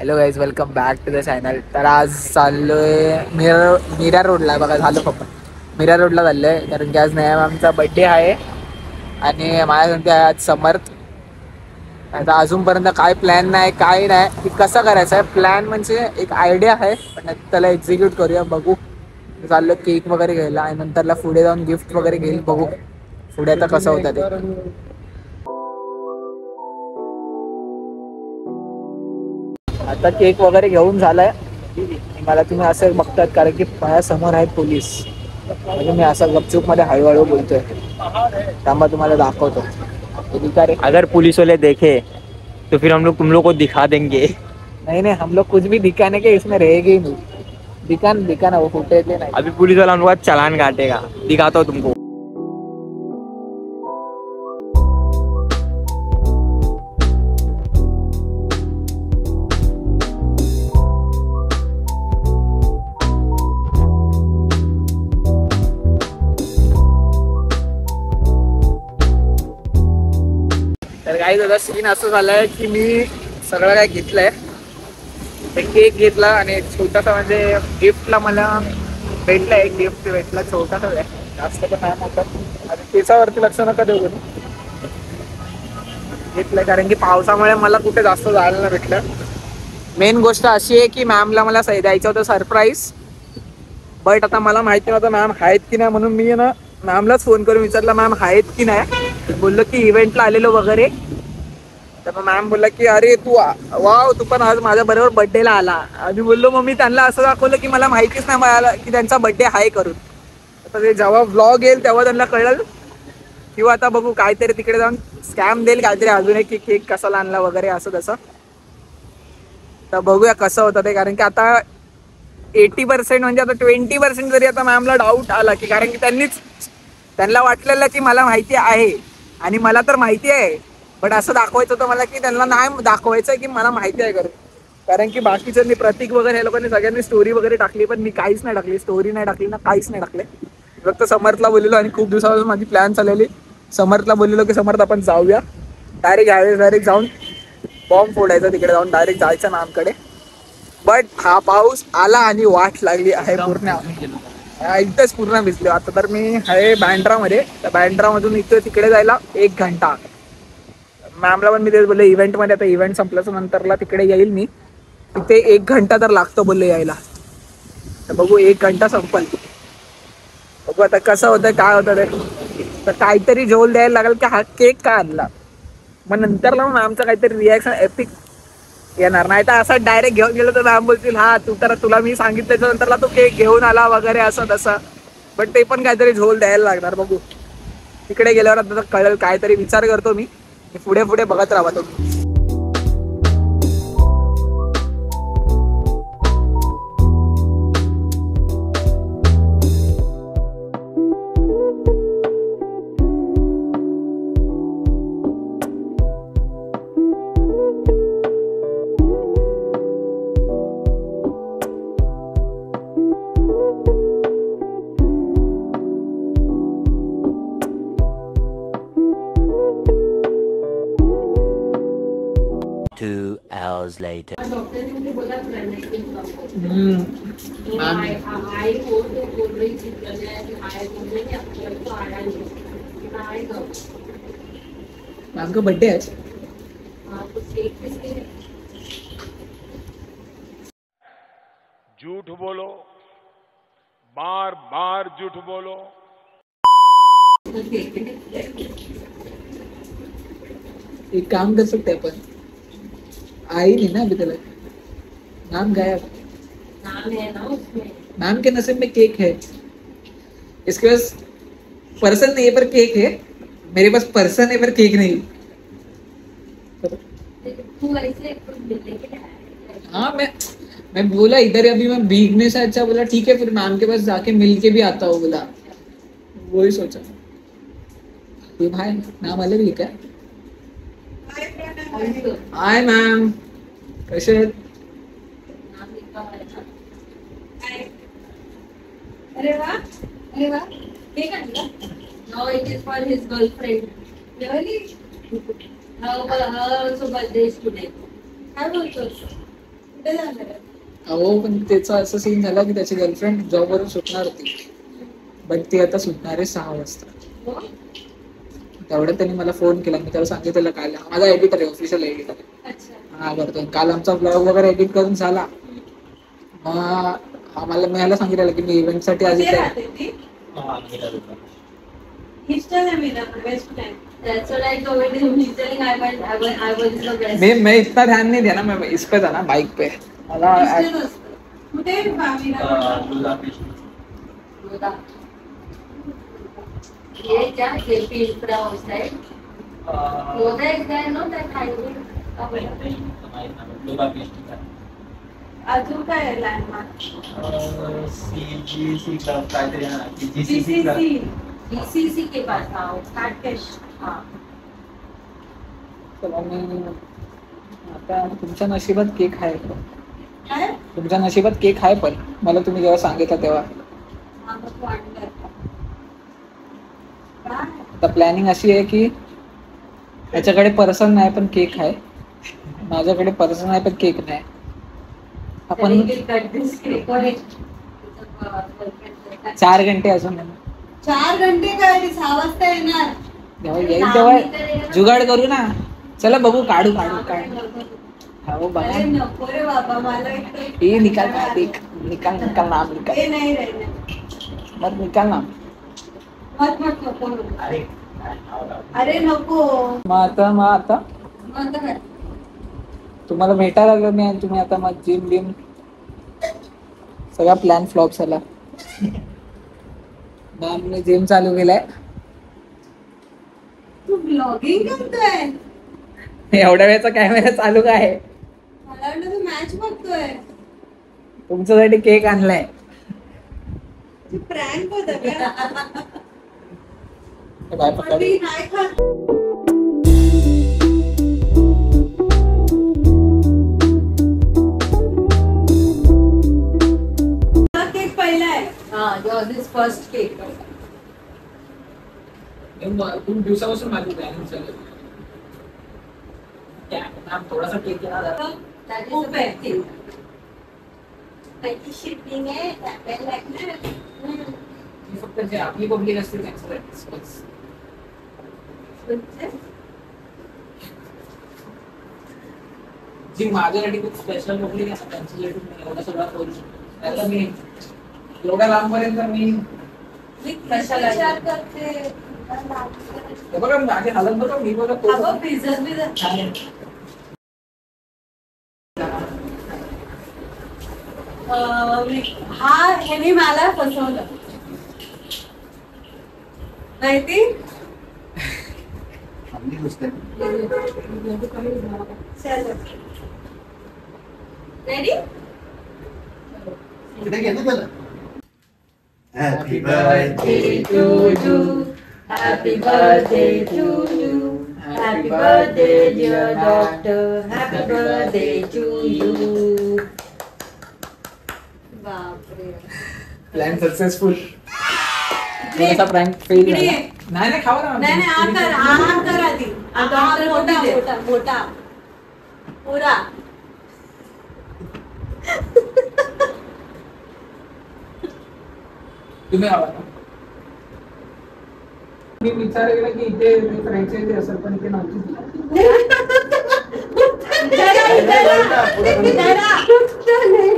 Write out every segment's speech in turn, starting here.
Hello guys, welcome back to the channel. तर आज चाललोय मीरा रोडला. बघा झालं पप्पा, मीरा रोडला चाललोय कारण की आज नेहा मॅमचा बड्डे आहे आणि माझ्यासाठी आज समर्थ. आता अजूनपर्यंत काय प्लॅन नाही, काय नाही की कसं करायचं आहे. प्लॅन म्हणजे एक आयडिया आहे, पण त्याला एक्झिक्यूट करूया. बघू, चाललो केक वगैरे घ्यायला आणि नंतरला पुढे जाऊन गिफ्ट वगैरे घेईल. बघू पुढे आता कसं होतं ते. आता केक वगैरे घेऊन झालाय. मला तुम्ही असं बघतात कारण की माझ्या समोर आहेत पोलीस, म्हणजे मी असं गपचूप मध्ये हळूहळू बोलतोय. त्यामुळे तुम्हाला दाखवतो. अगर पुलिस वाले देखे तो फिर हम लोग तुम लोग को दिखा देंगे. नहीं, हम लोग कुछ भी दिखाने के इसमें रहेगी ही नहीं. दिखाना वो फुटेज नहीं. अभी पुलिस वाला हम लोग का चालान काटेगा, दिखाता हूँ तुमको. तर काही दादा सीन असं झालंय की मी सगळं काय घेतलंय. एक केक घेतला आणि एक छोटासा म्हणजे गिफ्टला मला भेटला. एक गिफ्ट भेटला छोटासा आहे, जास्त पण नाही मोठा. आणि केसावरती लक्ष नका देऊ कधी. घेतलंय कारण की पावसामुळे मला कुठे जास्त जायला नाही भेटलं. मेन गोष्ट अशी आहे की मॅमला मला द्यायचं होतं सरप्राईज, बट आता मला माहिती नव्हतं मॅम आहेत की नाही, म्हणून मी ना मॅमलाच फोन करून विचारला मॅम आहेत की नाही. बोललो की इव्हेंटला आलेलो वगैरे. तर मग मॅम बोलला की अरे तू पण आज माझ्या बरोबर बर्थडेला आला. आणि बोललो मग मी त्यांना असं दाखवलं की मला माहितीच नाही मिळालं की त्यांचा बर्थडे आहे करून. आता ते जेव्हा व्लॉग येईल तेव्हा त्यांना कळलं, किंवा आता बघू काहीतरी तिकडे जाऊन स्कॅम देईल काहीतरी अजून एक, की केक कसा आणला वगैरे असं तसं. तर बघूया कसं होतं ते. कारण की आता 80% म्हणजे आता 20% जरी आता मॅमला डाऊट आला की, कारण की त्यांना वाटलेलं की मला माहिती आहे आणि मला तर माहिती आहे, बट असं दाखवायचं होतं मला की त्यांना नाही दाखवायचं की मला माहिती आहे करून. कारण की बाकीच्यांनी प्रतीक वगैरे या लोकांनी सगळ्यांनी स्टोरी वगैरे टाकली, पण मी काहीच नाही टाकली. स्टोरी नाही टाकली ना, काहीच नाही टाकले. फक्त समर्थला बोललेलो आणि खूप दिवसापासून माझी प्लॅन चाललेली. समर्थला बोललेलो की समर्थ आपण जाऊया, डायरेक्ट जाऊन बॉम्ब फोडायचा तिकडे जाऊन, डायरेक्ट जायचं मॅमकडे. बट हा पाऊस आला आणि वाट लागली आहे पूर्ण. इथंच पूर्ण भिजलो. आता तर मी आहे बँड्रामध्ये. त्या बँड्रामधून इथं तिकडे जायला 1 घंटा. मॅमला पण मी तेच बोलले इव्हेंटमध्ये, आता इव्हेंट संपल्याच्या नंतरला तिकडे येईल मी. तिथे 1 घंटा तर लागतो बोलले यायला. तर बघू 1 घंटा संपल. बघू आता कसं होतं काय होतं ते. तर काहीतरी झोल द्यायला लागेल की हा केक का आणला. मग नंतरला मग मॅमचं काहीतरी रिॲक्शन एपिक येणार. नाही तर असं डायरेक्ट घेऊन गेलो तर मॅम बोलतील हा तुला मी सांगितल्याच्या नंतरला तो केक घेऊन आला वगैरे असं तसं. बट ते पण काहीतरी झोल द्यायला लागणार. बघू तिकडे गेल्यावर आता कळेल. काहीतरी विचार करतो मी. पुढे बघत राहा तुम्ही. hours later. मैम का बर्थडे है। झूठ बोलो, बार बार झूठ बोलो। एक काम कर सकते हैं अपन, आई नहीं ना अभी तक, नाम गायब। नाम है ना उसमें, मैम के नसीब में केक है, इसके पास पर्सन नहीं है पर केक है, मेरे पास पर्सन है पर केक नहीं। तू ऐसे लेके हाँ मैं बोला इधर अभी मैं भीगने से अच्छा, बोला ठीक है फिर मैम के पास जाके मिल के भी आता हूँ, बोला वही सोचा। ये भाई नाम अलग लिखा है। हाय मैम, कैसे? अरे वाह, अरे वाह, केक आणला? No, it is for his girlfriend. Really? Her also birthday is today. काय बोलतोस? कुठे जाणार आहे? अहो पण त्याचा असं सीन झाला की त्याची गर्लफ्रेंड जॉबवरून सुटणार होती, बट ती आता सुटणार आहे 6 वाजता. हो? तेवढ्यात त्यांनी मला फोन केला, मी त्याला सांगितलं काल माझा एडिटर आहे, ऑफिशियल एडिटर आहे. अच्छा. हा करतोय. काल आमचा ब्लॉग वगैरे एडिट करून झाला, मग आम्हाला मी याला सांगितलं की मी इव्हेंट साठी आज कुठे इथे राहते ती? Eastern आहे मीरा, West आहे. That's what I told him. He's telling I was the best. मैं इतना ध्यान नहीं दिया ना, मैं इस पे था ना, बाइक पे. मला Eastern असतं. कुठे आहे मीरा? ये क्या JP Infra outside. Moda is there, no? That highway. अजून काय आहे लँडमार्क? GCC. DCC के पास हाँ. काटकेश. हाँ. चला मी आता तुमच्या नशिबात केक आहे, काय? तुमच्या नशिबात केक आहे, पण मला तुम्ही जेव्हा सांगितलं तेव्हा हा, मग वाटलं. काय? आता प्लॅनिंग अशी आहे की याच्याकडे पर्सन नाही पण केक आहे, माझ्याकडे पर्सन आहे पण केक नाही. आपण Then he will cut this cake or it. 4 घंटे अजून आहे. 4 घंटे काय रे? 6 वाजता येणार. जेव्हा येईल तेव्हा जुगाड करू ना. चला बघू, काढू. हो बघा, अरे नको रे बाबा, मला इकडे हे निकाल निकाल नाम निकाल, हे नाही रे. मग निकाल नाम. मत नको. अरे नको. मग आता मग काय? तुम्हाला भेटायला लागलो मी आणि तुम्ही आता मग जिम बिम सगळा प्लॅन फ्लॉप झाला. मग जिम चालू केलाय. तू ब्लॉगिंग करतोय? एवढ्या वेळचा कॅमेरा चालू काय? मला वाटलं तू मॅच बघतोय. तुमच्यासाठी केक आणलाय. तू प्रँक होता का? बाय पकडू. मी नाही खात. हा केक पहिला आहे. हाँ, yours is first cake. खूप दिवसापासून माझी प्लॅनिंग चालू आहे. थोडासा केक घेणार आहे. That is खूप a आहे. big thing. Petty shipping है. That well like that. मी फक्त जे आपली पब्लिक असते त्यांचं बस. जी माझ्यासाठी खूप स्पेशल पब्लिक आहे त्यांच्यासाठी मी एवढा सगळा करू शकतो. आता मी एवढ्या लांबपर्यंत मी मी कशाला विचार करते? हे बघा माझी हालत बघा, मी बघा अगं बिझनेस हा ह्याने मला फसवलं माहिती. Ready? Happy birthday to you. Happy birthday to you. Happy birthday, dear doctor. Happy birthday to you. बापरे. Plan successful. थोडासा प्रँक फेल झाला. नाही खावा ना. नाही हा कर आधी. मोठा पुरा. तुम्ही आवा ना. मी विचार केला की इथे फ्रँचायझी असेल पण इथे नव्हती.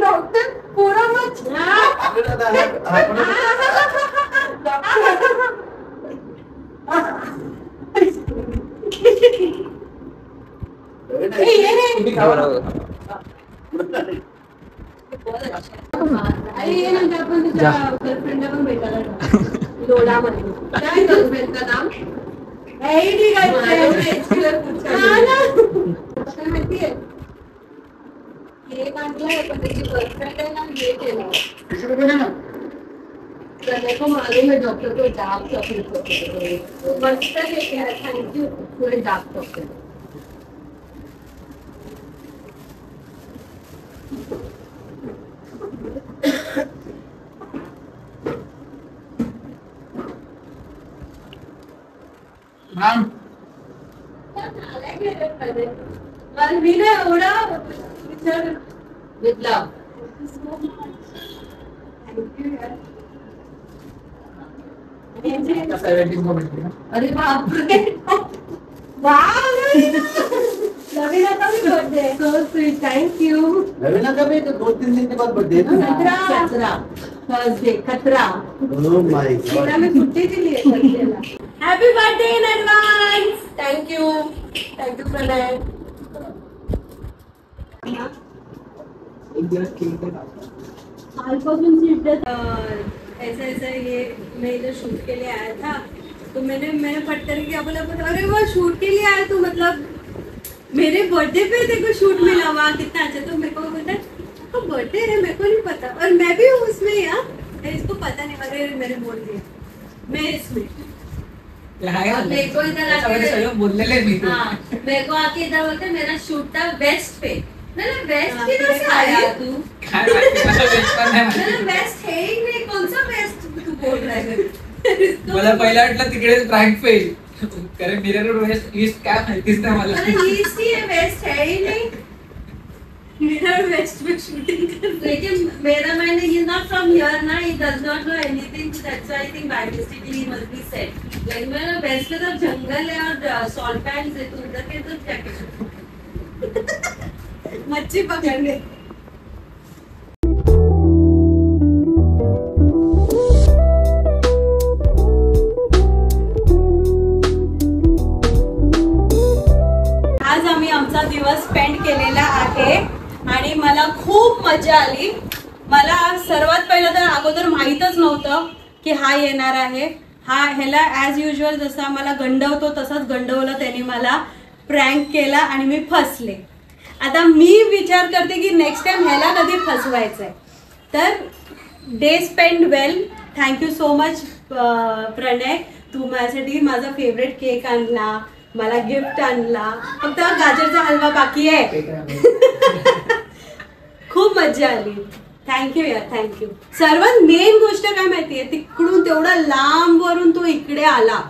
डॉक्टर पुरा मत. तुम्ही खावा ना. अरे ये नंतर आपण तुझ्या गर्लफ्रेंडला पण भेटायला जाऊ. लोणामध्ये. काय गर्लफ्रेंडचं नाम? ठीक आहे. माहितीये केक आणलाय पण त्याची गर्लफ्रेंड आहे ना, हे केलं करने को मालूम है डॉक्टर को डार्क चॉकलेट तो मस्त केक है. Thank you. पूरे डार्क चॉकलेट. मॅम मी ना एवढा विचार With love. अरे बापरे. नवीन आता मी birthday. So sweet. Thank you. Raveena का भी तो 2-3 दिन के बाद बर्थडे है ना। 17 Thursday. 17. Oh my तिला God. मी सुट्टी दिली आहे birthday-ला. Happy birthday in advance. Thank you. Thank you Pranay. एक दिवस खेळते ना. अल्पसून सीट ऐसा ऐसा ये मैं इधर शूट के लिए आया था तो मैंने फट करके बोला अरे वो शूट के लिए आया तो मतलब मेरे बर्थडे पे तेरे को शूट मिला हुआ कितना अच्छा. तो मेरे को बोलता आपका बर्थडे है मेरे को नहीं पता और मैं भी हूँ उसमें यार इसको पता नहीं. अरे मैंने बोल दिया मैं इसमें. मेरे को इधर आके बोललेले मी हाँ मेरे को आके इधर बोलते मेरा शूट था वेस्ट पे. मैंने वेस्ट किधर से आया तू. मैंने वेस्ट है ही नहीं. कौन सा वेस्ट तू बोल रहा है. मला पहिला वाटलं तिकडे फ्रँक फेल कारण मिरर वेस्ट ईस्ट काय माहितीच नाही मला. अरे ईस्ट ही है वेस्ट है ही नहीं. मेरा वेस्ट में शूटिंग कर. लेकिन मेरा मैंने ये नॉट फ्रॉम हियर ना he does not know anything that's why I think by mistakenly he must be set. Like मेरा वेस्ट में तो जंगल है और सॉल्ट पैंस है तो उधर के तो जाके मच्छी पकड़ने. आज आम्ही आमचा दिवस स्पेंड केलेला आहे आणि मला खूप मजा आली. मला सर्वात पहिलं तर अगोदर माहीतच नव्हतं की हा येणार आहे. ह्याला ॲज युजल जसं आम्हाला गंडवतो तसंच गंडवलं त्याने मला. प्रँक केला आणि मी फसले. आता मी विचार करते की नेक्स्ट टाइम ह्याला कधी फसवायचं आहे. तर डे स्पेंड वेल. थँक्यू सो मच प्रणय. तू माझ्यासाठी माझा फेवरेट केक आणला, मला गिफ्ट आणला. फक्त गाजरचा हलवा बाकी आहे. खूप मजा आली. थँक्यू यार थँक्यू. सर्वात मेन गोष्ट काय माहितीये तिकडून तेवढा लांब वरून तो इकडे आला.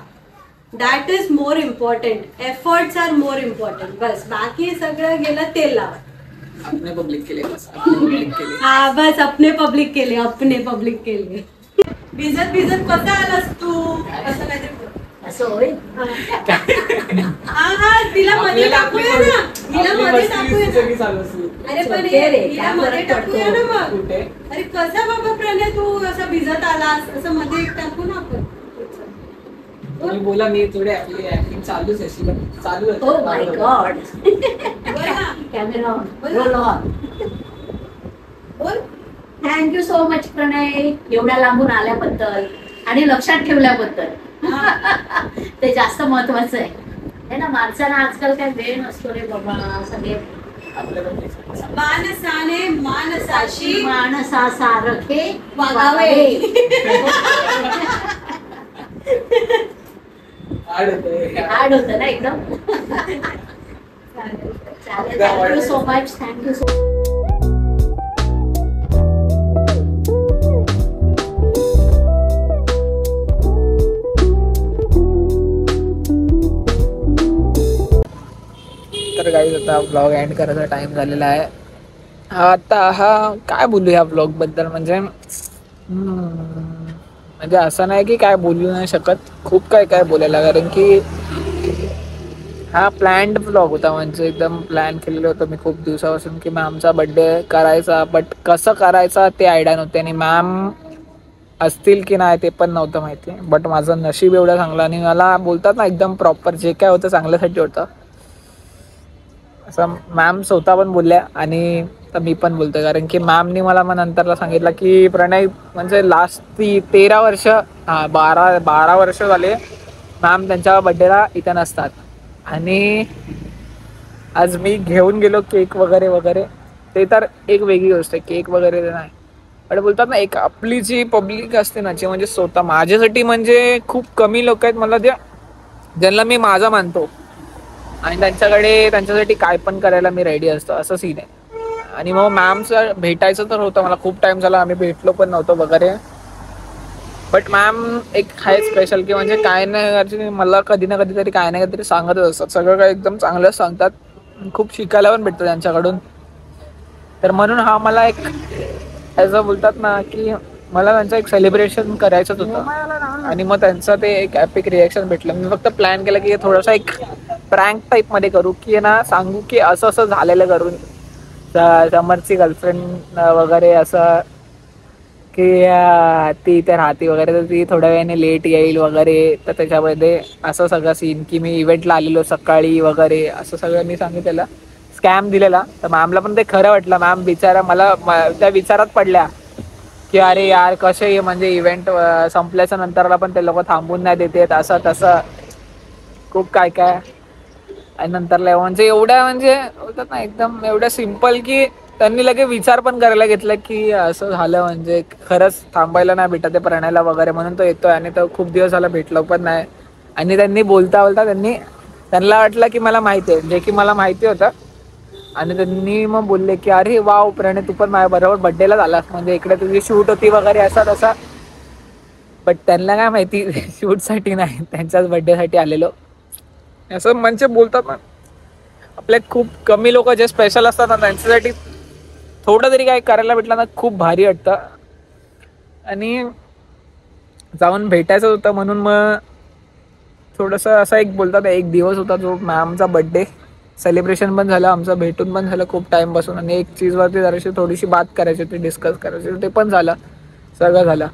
That is more important. Efforts are more important. बस बाकी सगळं गेलं तेल लावा. अपने पब्लिक केले बस अपने पब्लिक केले. हा बस अपने पब्लिक केले. अपने पब्लिक केले. भिजत भिजत कसा आलास तू. असं काहीतरी असं होय. हा हा तिला मध्ये टाकूया ना. तिला मध्ये टाकूया ना. अरे पण तिला मध्ये टाकूया ना मग. अरे कसा बाबा प्रणय तू असा भिजत आलास असं मध्ये टाकू ना आपण. तुम्ही बोला मी थोडे आपली ऍक्टिंग चालूच आहे चालू आहे. Oh my God. बोल ना. Camera on. Roll on. बोल. थँक्यू सो मच प्रणय एवढ्या लांबून आल्याबद्दल आणि लक्षात ठेवल्याबद्दल. ते जास्त महत्वाचं आहे ना. माणसाला आजकाल काय वेळ नसतो रे बाबा. सगळे मानसाने मानसाशी माणसासारखे वागावे. हार्ड होतं ना एकदम. चालेल. Thank you so much. Thank you so तर गाईज आता ब्लॉग एंड करायचा टाइम झालेला आहे. आता हा काय बोलू ह्या ब्लॉग बद्दल म्हणजे असं नाही की काय बोलू नाही शकत. खूप काय काय बोलायला कारण की हा प्लॅन्ड ब्लॉग होता. म्हणजे एकदम प्लॅन केलेलं होतं मी खूप दिवसापासून की मॅमचा बड्डे करायचा. बट कसं करायचा ते आयडिया नव्हते आणि मॅम असतील की नाही ते पण नव्हतं माहिती. बट माझं नशीब एवढं चांगलं आणि मला बोलतात ना एकदम प्रॉपर जे काय होतं चांगल्यासाठी होतं असं मॅम स्वतः पण बोलल्या आणि तर मी पण बोलतोय कारण की मॅमनी मला मग नंतरला सांगितलं की प्रणय म्हणजे लास्ट 13 वर्ष 12 वर्ष झाले मॅम त्यांच्या बड्डेला इथं नसतात. आणि आज मी घेऊन गेलो केक वगैरे वगैरे ते तर एक वेगळी गोष्ट आहे. केक वगैरे नाही पण बोलतात ना एक आपली जी पब्लिक असते ना जी म्हणजे स्वतः माझ्यासाठी म्हणजे खूप कमी लोक आहेत मला ज्यांना मी माझा मानतो आणि त्यांच्यासाठी काय पण करायला मी रेडी असतो असं सीन आहे. आणि मग मॅमचं भेटायचं तर होतं मला खूप टाइम झाला. आम्ही भेटलो पण नव्हतो वगैरे. बट मॅम एक आहे स्पेशल की म्हणजे काय नाही मला कधी ना कधीतरी काय ना काहीतरी सांगतच असतात. सगळं काय एकदम चांगलंच सांगतात. खूप शिकायला पण भेटतं त्यांच्याकडून. तर म्हणून हा मला एक असं बोलतात ना की मला त्यांचं एक सेलिब्रेशन करायचंच होतं आणि मग त्यांचं ते एक एपिक रिएक्शन भेटलं. मी फक्त प्लॅन केलं की थोडासा एक प्रँक टाईप मध्ये करू की ना सांगू की असं असं झालेलं करून समरची गर्लफ्रेंड वगैरे असं की ती इथे राहते वगैरे तर ती थोड्या वेळाने लेट येईल वगैरे. तर त्याच्यामध्ये असं सगळं सीन की मी इव्हेंटला आलेलो सकाळी वगैरे असं सगळं मी सांगितलेलं. स्कॅम दिलेला तर मॅमला पण ते खरं वाटलं. मॅम बिचारा मला त्या विचारात पडल्या की अरे यार कसे म्हणजे इव्हेंट संपल्याच्या नंतरला पण ते लोक थांबून नाही देतात असं तसं खूप काय काय. आणि नंतरला म्हणजे एवढ्या म्हणजे बोलतात ना एकदम एवढं सिम्पल की त्यांनी लगेच विचार पण करायला घेतला की असं झालं म्हणजे खरंच थांबायला नाही भेटत ते प्रणयला वगैरे म्हणून तो येतोय आणि तो खूप दिवस झाला भेटलो पण नाही. आणि त्यांनी बोलता बोलता त्यांना वाटलं की मला माहिती आहे जे की मला माहिती होतं. आणि त्यांनी मग बोलले की अरे वाव प्रणय तू पण माझ्या बरोबर बड्डेला झालास म्हणजे इकडे तुझी शूट होती वगैरे असा तसा. बट त्यांना काय माहिती शूटसाठी नाही त्यांच्याच बड्डेसाठी आलेलो असं म्हणजे बोलतात ना. आपले खूप कमी लोक जे स्पेशल असतात ना त्यांच्यासाठी थोडं तरी काय करायला भेटलं ना खूप भारी वाटतं. आणि जाऊन भेटायचं होतं म्हणून मग थोडंसं असा एक बोलतात एक दिवस होता जो मॅमचा बड्डे सेलिब्रेशन पण झालं आमचं भेटून पण झालं खूप टाईमपासून. आणि एक चीजवरती जराशी थोडीशी बात करायची होती डिस्कस करायची होती ते पण झालं सगळं झालं.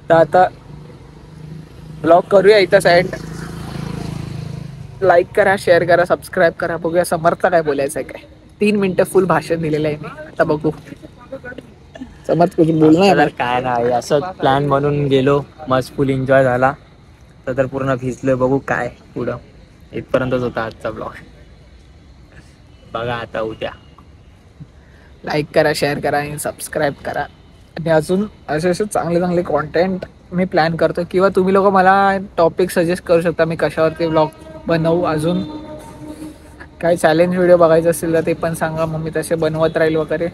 तर आता ब्लॉग करूया इथं साईड. लाईक करा शेअर करा सबस्क्राईब करा. बघूया समर्थ काय बोलायचं आहे काय. 3 मिनिटं फुल भाषण दिलेलं आहे मी. आता बघू समर्थ कुठे बोलणार काय नाही असं प्लॅन बनवून गेलो मस्त फुल एन्जॉय झाला. तर पूर्ण भिजलोय बघू काय पुढं. इथपर्यंतच होता आजचा ब्लॉग. बघा आता उद्या. लाईक करा शेअर करा आणि सबस्क्राईब करा. आणि अजून असे असे चांगले चांगले कॉन्टेंट मी प्लॅन करतो किंवा तुम्ही लोक मला टॉपिक सजेस्ट करू शकता मी कशावरती ब्लॉग बनवू. अजून काय चॅलेंज व्हिडिओ बघायचं असेल तर ते पण सांगा मग मी तसे बनवत राहील वगैरे.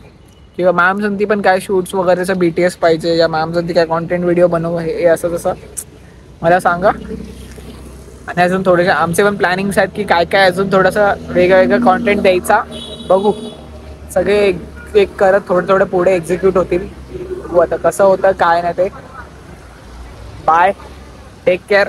किंवा मॅम संती पण काय शूट्स वगैरेचं BTS पाहिजे या मॅम संती काय कॉन्टेंट व्हिडिओ बनवू हे असं तसं मला सांगा. आणि अजून थोडेसे आमचे पण प्लॅनिंग्स आहेत की काय काय अजून थोडंसं वेगळं कॉन्टेंट द्यायचा. बघू सगळे एक करत थोडे पुढे एक्झिक्यूट होतील. आता कसं होतं काय नाही ते. Bye take care.